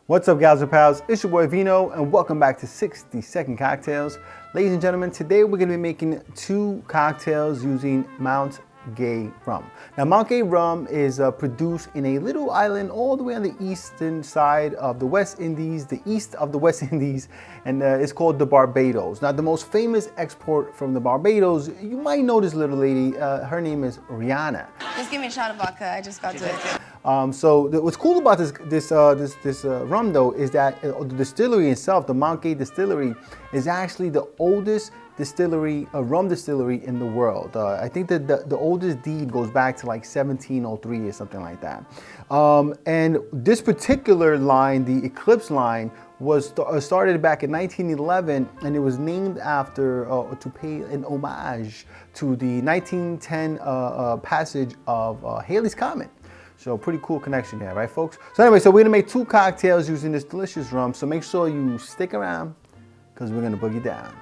What's up, gals and pals? It's your boy Vino, and welcome back to 60-Second Cocktails. Ladies and gentlemen, today we're going to be making two cocktails using Mount Gay rum. Now, Mount Gay rum is produced in a little island all the way on the eastern side of the West Indies, the east of the West Indies, and it's called the Barbados. Now, the most famous export from the Barbados, you might know this little lady. Her name is Rihanna. Just give me a shot of vodka. I just got to it. What's cool about this rum though is that the distillery itself, the Mount Gay distillery, is actually the oldest distillery, rum distillery in the world. I think that the oldest deed goes back to like 1703 or something like that. And this particular line, the Eclipse line, was started back in 1911, and it was named after to pay an homage to the 1910 passage of Halley's Comet. So pretty cool connection there, right, folks? So anyway, so we're gonna make two cocktails using this delicious rum. So make sure you stick around because we're gonna boogie down.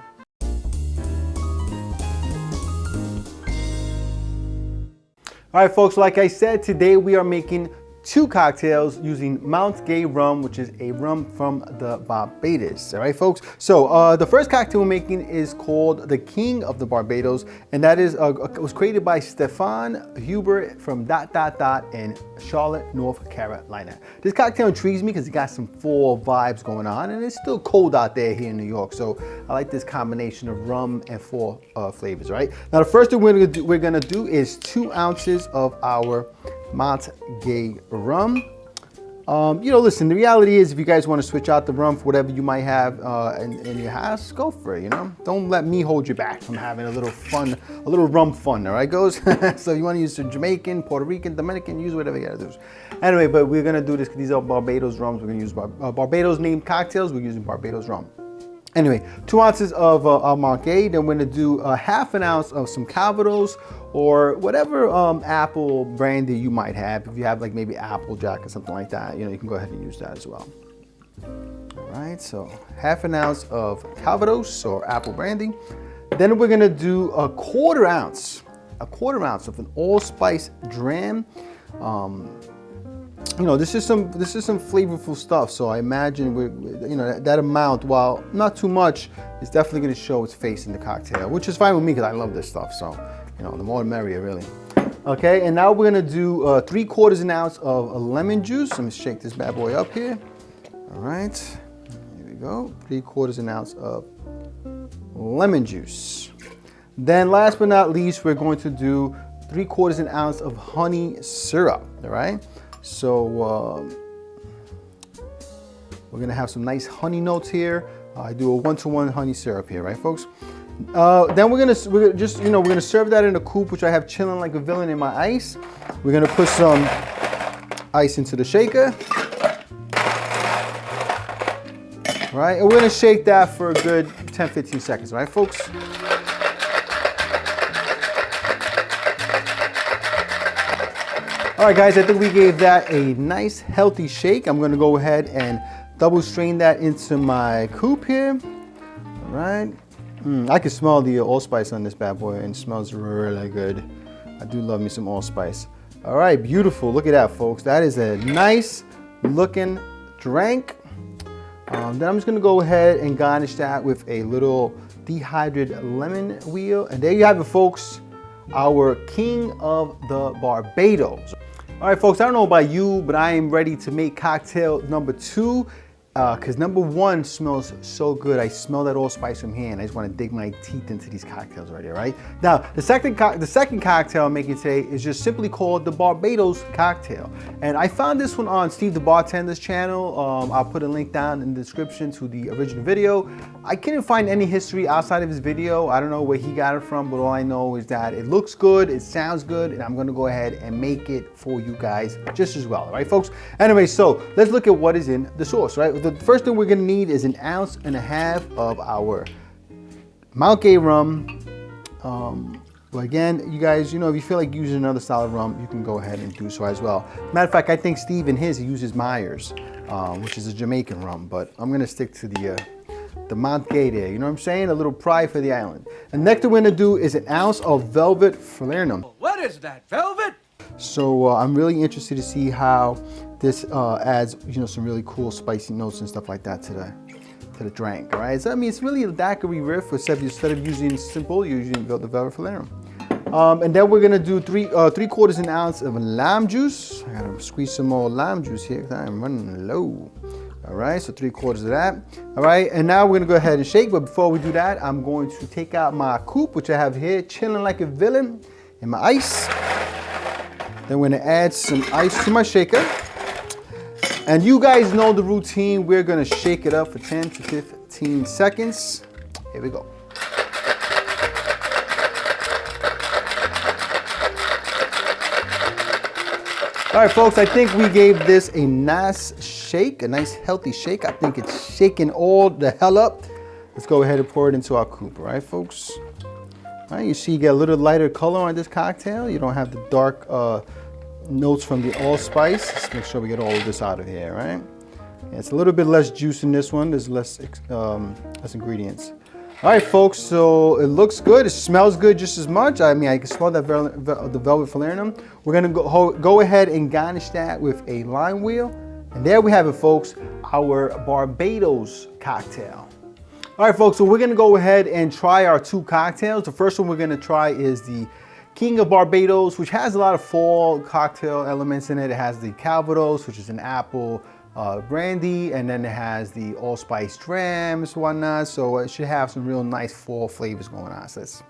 All right, folks, like I said, today we are making two cocktails using Mount Gay rum, which is a rum from the Barbados. All right, folks. So the first cocktail we're making is called the King of the Barbados, and that is was created by Stefan Hubert from ... in Charlotte, North Carolina. This cocktail intrigues me because it got some fall vibes going on, and it's still cold out there here in New York. So I like this combination of rum and fall flavors. Right now, the first thing we're gonna do is 2 ounces of our Mount Gay rum. You know, listen, the reality is if you guys want to switch out the rum for whatever you might have in your house, go for it, you know? Don't let me hold you back from having a little fun, a little rum fun, all right, goes? So you want to use some Jamaican, Puerto Rican, Dominican, use whatever you got to do. Anyway, but we're going to do this because these are Barbados rums. We're going to use Barbados named cocktails. We're using Barbados rum. Anyway, 2 ounces of Mount Gay. Then we're going to do half an ounce of some Calvados or whatever apple brandy you might have. If you have like maybe Applejack or something like that, you know, you can go ahead and use that as well. All right, so half an ounce of Calvados or apple brandy. Then we're going to do a quarter ounce of an allspice Dram. You know, this is some flavorful stuff. So I imagine you know, that amount, while not too much, is definitely going to show its face in the cocktail, which is fine with me because I love this stuff. So, you know, the more the merrier, really. Okay, and now we're going to do 3/4 an ounce of lemon juice. Let me shake this bad boy up here. All right, here we go. 3/4 an ounce of lemon juice. Then, last but not least, we're going to do 3/4 an ounce of honey syrup. All right. So we're gonna have some nice honey notes here. I do a 1-to-1 honey syrup here, right, folks? Then we're gonna serve that in a coupe, which I have chilling like a villain in my ice. We're gonna put some ice into the shaker, right? And we're gonna shake that for a good 10-15 seconds, right, folks? All right, guys, I think we gave that a nice healthy shake. I'm gonna go ahead and double strain that into my coupe here. All right. I can smell the allspice on this bad boy, and it smells really good. I do love me some allspice. All right, beautiful. Look at that, folks. That is a nice looking drink. Then I'm just gonna go ahead and garnish that with a little dehydrated lemon wheel. And there you have it, folks. Our King of the Barbados. All right, folks, I don't know about you, but I am ready to make cocktail number 2 because number 1 smells so good. I smell that allspice from here, and I just want to dig my teeth into these cocktails right here, right? Now, the second cocktail I'm making today is just simply called the Barbados Cocktail. And I found this one on Steve the Bartender's channel. I'll put a link down in the description to the original video. I couldn't find any history outside of his video. I don't know where he got it from, but all I know is that it looks good, it sounds good, and I'm gonna go ahead and make it for you guys just as well, all right, folks? Anyway, so let's look at what is in the sauce, right? The first thing we're gonna need is 1.5 ounces of our Mount Gay rum. Well, again, you guys, you know, if you feel like using another style of rum, you can go ahead and do so as well. Matter of fact, I think Steve in his, he uses Myers, which is a Jamaican rum, but I'm gonna stick to the Mount Gay there, you know what I'm saying? A little pride for the island. And next thing we're gonna do is 1 ounce of velvet Falernum. What is that, velvet? So I'm really interested to see how this adds, you know, some really cool spicy notes and stuff like that to the drink. All right, so I mean, it's really a daiquiri riff. Instead of using simple, you're using the Velvet Falernum. And then we're gonna do 3/4 an ounce of lime juice. I gotta squeeze some more lime juice here because I'm running low. All right, so 3/4 of that. All right, and now we're gonna go ahead and shake. But before we do that, I'm going to take out my coupe, which I have here, chilling like a villain, and my ice. Then we're gonna add some ice to my shaker. And you guys know the routine. We're gonna shake it up for 10 to 15 seconds. Here we go. All right, folks, I think we gave this a nice shake, a nice healthy shake. I think it's shaking all the hell up. Let's go ahead and pour it into our coupe, all right, folks? All right, you see you get a little lighter color on this cocktail. You don't have the dark notes from the allspice. Let's make sure we get all of this out of here, right? Yeah, it's a little bit less juice in this one. There's less ingredients. All right, folks, so it looks good. It smells good just as much. I mean, I can smell that the Velvet Falernum. We're gonna go ahead and garnish that with a lime wheel. And there we have it, folks, our Barbados cocktail. All right, folks, so we're gonna go ahead and try our 2 cocktails. The first one we're gonna try is the King of Barbados, which has a lot of fall cocktail elements in it. It has the Calvados, which is an apple brandy, and then it has the allspice drams, whatnot. So it should have some real nice fall flavors going on. So let's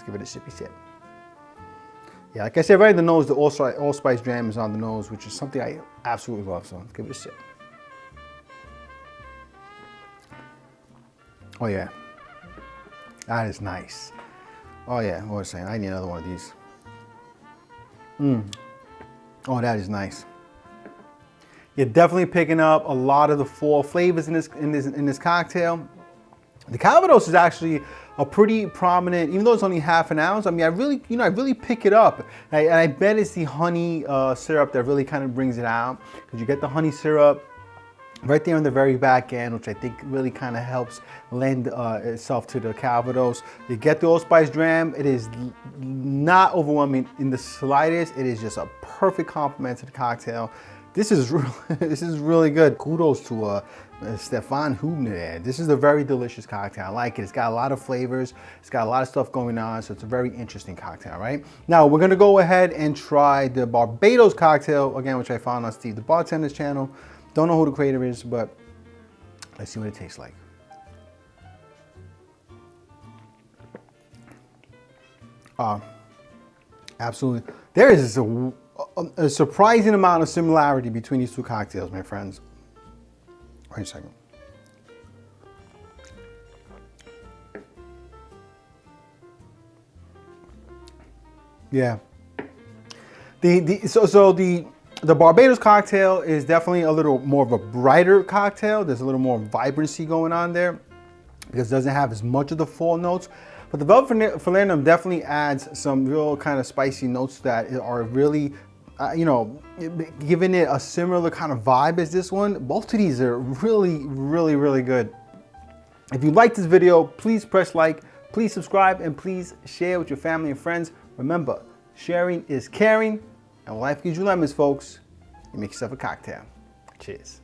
give it a sippy sip. Yeah, like I said, right in the nose, the allspice dram is on the nose, which is something I absolutely love. So let's give it a sip. Oh yeah, that is nice. Oh yeah, what was I saying? I need another one of these. Oh, that is nice. You're definitely picking up a lot of the fall flavors in this cocktail. The Calvados is actually a pretty prominent, even though it's only half an ounce. I mean, I really pick it up. And I bet it's the honey syrup that really kind of brings it out, because you get the honey syrup right there on the very back end, which I think really kind of helps lend itself to the Calvados. You get the allspice dram. It is not overwhelming in the slightest. It is just a perfect complement to the cocktail. This is really good. Kudos to Stefan Hubner there. This is a very delicious cocktail. I like it. It's got a lot of flavors. It's got a lot of stuff going on, so it's a very interesting cocktail, right? Now, we're gonna go ahead and try the Barbados cocktail, again, which I found on Steve the Bartender's channel. Don't know who the creator is, but let's see what it tastes like. Absolutely. There is a surprising amount of similarity between these 2 cocktails, my friends. Wait a second. Yeah. The Barbados cocktail is definitely a little more of a brighter cocktail. There's a little more vibrancy going on there because it doesn't have as much of the fall notes. But the Velvet Falernum definitely adds some real kind of spicy notes that are really, you know, giving it a similar kind of vibe as this one. Both of these are really, really, really good. If you like this video, please press like, please subscribe, and please share with your family and friends. Remember, sharing is caring. And when life gives you lemons, folks, you make yourself a cocktail. Cheers.